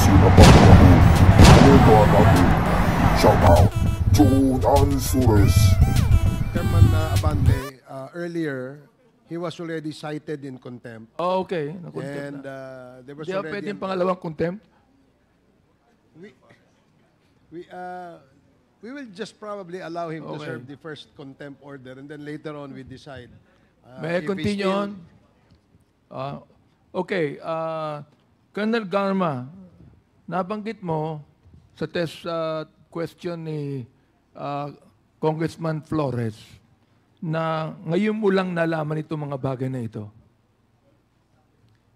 sinapaglaho. Mega natin. Shout out to Ansures. Chairman Abante, earlier, he was already cited in contempt. Oh, okay. Na-contempt And na. there was Di ba already... pwedeng pangalawang contempt? We will just probably allow him to Okay. serve the first contempt order and then later on we decide. May I if he continue still- on? Okay. Colonel Garma, nabanggit mo sa test question ni Congressman Flores na ngayon mo lang nalaman itong mga bagay na ito.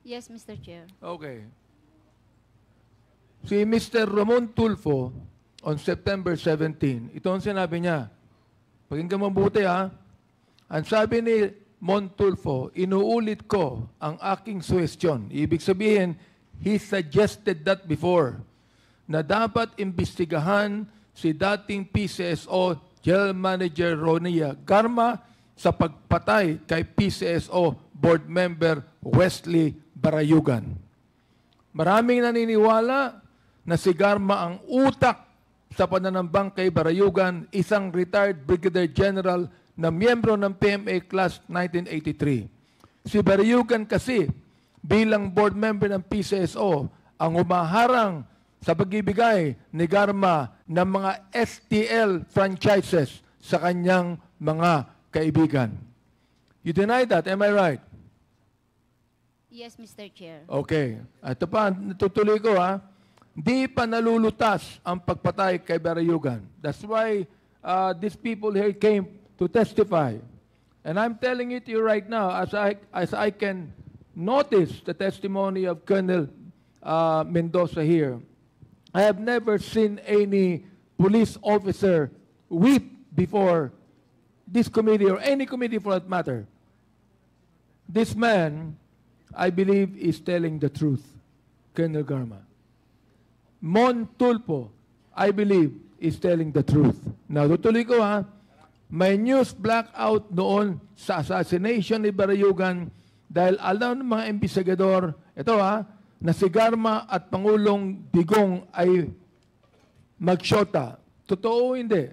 Yes, Mr. Chair. Okay. Si Mr. Ramon Tulfo, on September 17, ito ang sinabi niya. Pakinggan mabuti ha. Ang sabi ni Mon Tulfo, inuulit ko ang aking suwestyon. Ibig sabihin, he suggested that before, na dapat imbestigahan si dating PCSO General Manager Ronia Garma sa pagpatay kay PCSO Board Member Wesley Barayugan. Maraming naniniwala na si Garma ang utak sa pananambang kay Barayugan, isang retired Brigadier General na miyembro ng PMA Class 1983. Si Barayugan kasi, bilang board member ng PCSO, ang umaharang sa pagbibigay ni Garma ng mga STL franchises sa kanyang mga kaibigan. You deny that, am I right? Yes, Mr. Chair. Okay. Ito pa, natutuloy ko ha. Di pa nalulutas ang pagpatay kay Barayugan. That's why these people here came to testify. And I'm telling it to you right now, as I can notice the testimony of Colonel Mendoza here, I have never seen any police officer weep before this committee or any committee for that matter. This man, I believe, is telling the truth, Colonel Garma. Mon Tulfo, I believe, is telling the truth. Now, tutuloy ko ha, may news blackout noon sa assassination ni Barayugan dahil alam ng mga investigador, ito ha, na si Garma at Pangulong Digong ay magsyota. Totoo o hindi?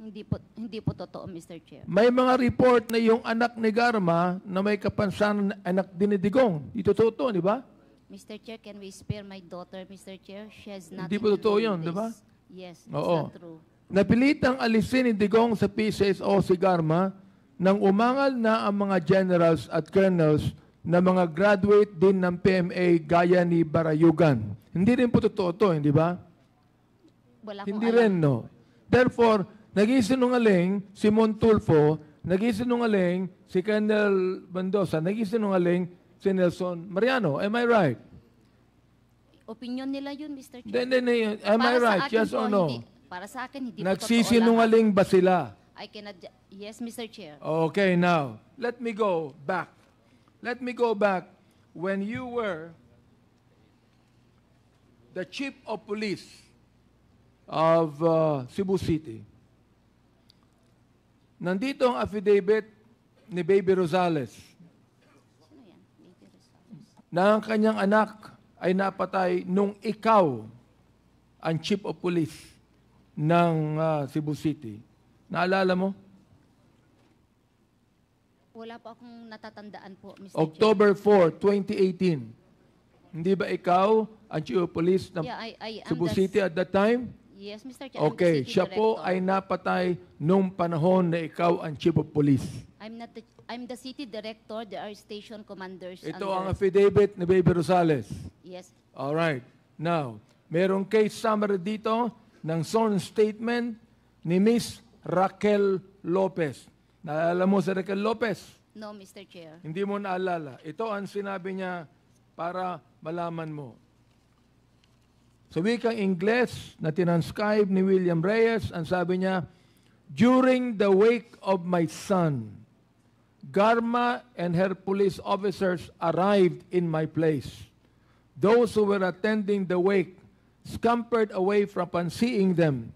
Hindi po totoo, Mr. Chair. May mga report na yung anak ni Garma na may kapansanan na anak din ni Digong. Ito totoo, di ba? Mr. Chair, can we spare my daughter, Mr. Chair? She has nothing Hindi po to totoo do yun, with di ba? this. Yes, it's Oo. not true. Napilitang alisin ni Digong sa PCSO si Garma nang umangal na ang mga generals at colonels na mga graduate din ng PMA gaya ni Barayugan. Hindi rin po totoo to, hindi ba? Wala akong Hindi alam. rin, no? Therefore, nag-isinungaling si Montulfo, nag-isinungaling si Colonel Mendoza, nag-isinungaling si Nelson Mariano. Am I right? Opinion nila yun, Mr. Chair. Then, am I Para sa right? akin Yes or po, no? Para sa akin, hindi po totoo Nagsisinungaling ba sila? lahat. I cannot... Yes, Mr. Chair. Okay, now, let me go back. Let me go back when you were the chief of police of Cebu City. Nandito ang affidavit ni Baby Rosales Sino yan? Lady Rosales. na ang kanyang anak ay napatay nung ikaw ang chief of police ng Cebu City. Naalala mo? Wala po akong natatandaan po, Mr. October 4, 2018. Hindi ba ikaw ang chief of police ng Chair. Yeah, I am Cebu the... City at that time? Yes, Mr. Chair. I'm the Okay, city siya po director. ay napatay nung panahon na ikaw ang chief of police. I'm the city director. There are station commanders Ito under... ang affidavit ni Baby Rosales. Yes. All right. Now, merong case summary dito ng sworn statement ni Miss Raquel Lopez. Naalala mo si Raquel Lopez? No, Mr. Chair. Hindi mo naalala. Ito ang sinabi niya para malaman mo. Sa wikang Ingles na tinanscribe ni William Reyes, ang sabi niya, during the wake of my son, Garma and her police officers arrived in my place. Those who were attending the wake scampered away from seeing them.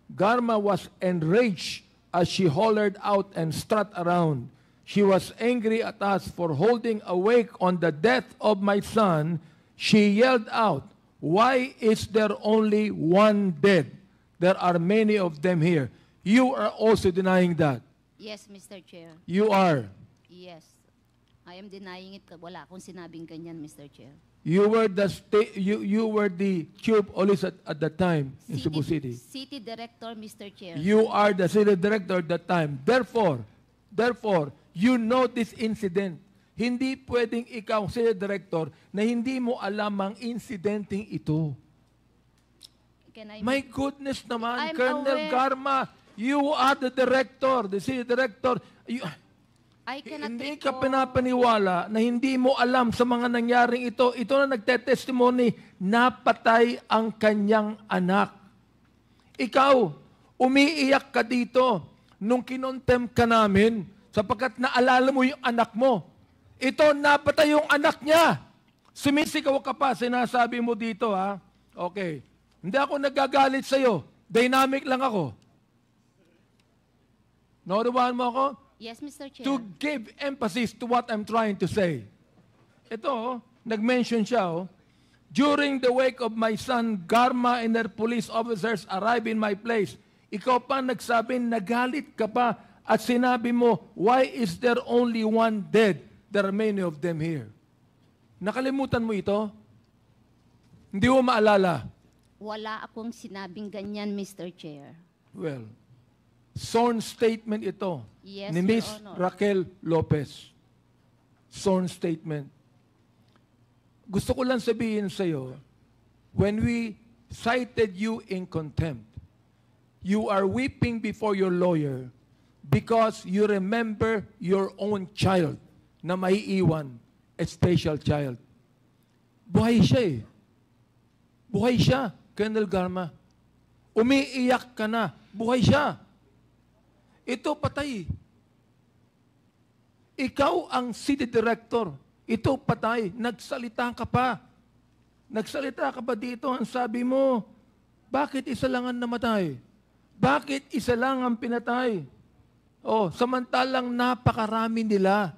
Garma was enraged as she hollered out and strut around. She was angry at us for holding awake on the death of my son. She yelled out, Why is there only one dead? There are many of them here. You are also denying that. Yes, Mr. Chair. You are. Yes. I am denying it. Wala akong sinabing ganyan, Mr. Chair. You were the chief police at that time in Cebu City. City Director, Mr. Chair. You are the city director at that time. Therefore, you know this incident. Hindi pwedeng ikaw, city director, na hindi mo alam ang insidenteng ito. My goodness naman, I'm Colonel aware. Garma, you are the director, the city director. I cannot Hindi ka recall. pinapaniwala na hindi mo alam sa mga nangyaring ito. Ito na nagtetestimony, napatay ang kanyang anak. Ikaw, umiiyak ka dito nung kinontem ka namin sapagkat naalala mo yung anak mo. Ito, napatay yung anak niya. Sumisigaw ka pa, sinasabi mo dito, ha? Okay. Hindi ako nagagalit sa'yo. Dynamic lang ako. Naunawahan mo ako? Yes, Mr. Chair. To give emphasis to what I'm trying to say. Ito, nag-mention siya, during the wake of my son, Garma and their police officers arrived in my place. Ikaw pa nagsabi, nagalit ka pa at sinabi mo, why is there only one dead? There are many of them here. Nakalimutan mo ito? Hindi mo maalala? Wala akong sinabing ganyan, Mr. Chair. Well, sworn statement ito Yes, ni Your Miss Honor. Raquel Lopez. Sworn statement. Gusto ko lang sabihin sa iyo, when we cited you in contempt, you are weeping before your lawyer because you remember your own child na maiiwan, a special child. Buhay siya eh. Buhay siya, Colonel Garma. Umiiyak ka na, buhay siya. Ito patay. Ikaw ang city director. Ito patay. Nagsalita ka pa. Nagsalita ka pa dito. Ang sabi mo, bakit isa lang ang namatay? Bakit isa lang ang pinatay? Oh, samantalang napakarami nila.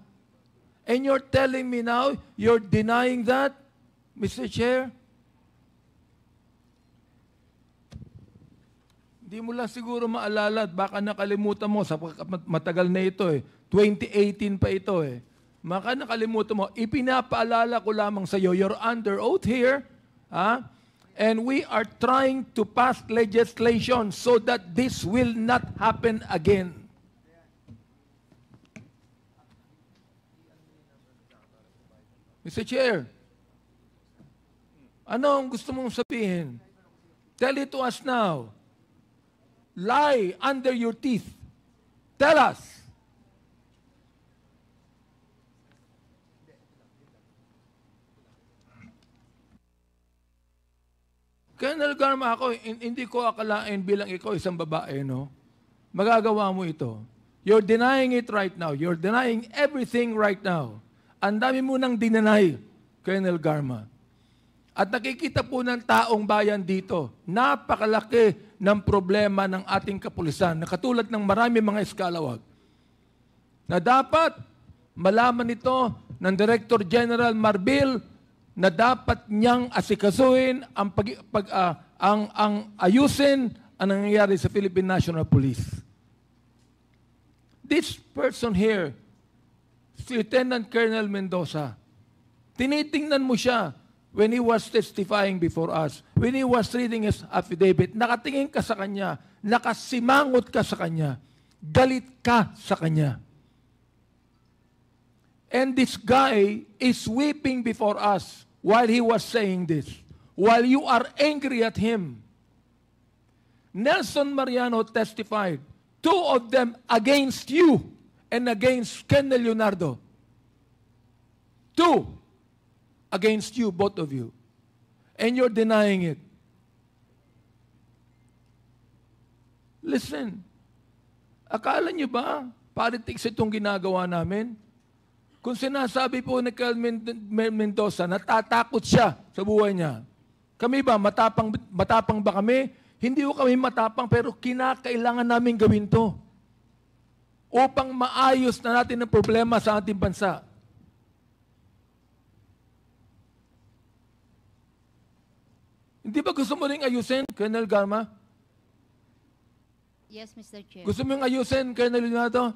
And you're telling me now, you're denying that, Mr. Chair? Hindi mo lang siguro maalala at baka nakalimutan mo, matagal na ito eh. 2018 pa ito eh. Baka nakalimutan mo, ipinapaalala ko lamang sa iyo, you're under oath here, and we are trying to pass legislation so that this will not happen again. Mr. Chair, ano ang gusto mong sabihin? Tell it to us now. Lie under your teeth. Tell us. Colonel Garma, ako, hindi ko akalain bilang ikaw isang babae, no? Magagawa mo ito. You're denying it right now. You're denying everything right now. Ang dami mo nang dinanay, Colonel Garma. At nakikita po ng taong bayan dito, napakalaki ng problema ng ating kapulisan na katulad ng marami mga eskalawag na dapat malaman ito ng Director General Marbil na dapat niyang asikasuhin ang ayusin ang nangyayari sa Philippine National Police. This person here, si Lieutenant Colonel Mendoza, tinitingnan mo siya when he was testifying before us, when he was reading his affidavit, nakatingin ka sa kanya, nakasimangot ka sa kanya, galit ka sa kanya. And this guy is weeping before us while he was saying this, while you are angry at him. Nelson Mariano testified, 2 of them against you and against Colonel Leonardo. 2 against you, both of you. And you're denying it. Listen, akala niyo ba politics itong ginagawa namin? Kung sinasabi po ni Colonel Mendoza, natatakot siya sa buhay niya. Kami ba, matapang ba kami? Hindi ko kami matapang, pero kinakailangan namin gawin to upang maayos na natin ang problema sa ating bansa. Hindi ba gusto mo rin ayusin, Colonel Garma? Yes, Mr. Chair. Gusto mo yung ayusin, Colonel Leonardo?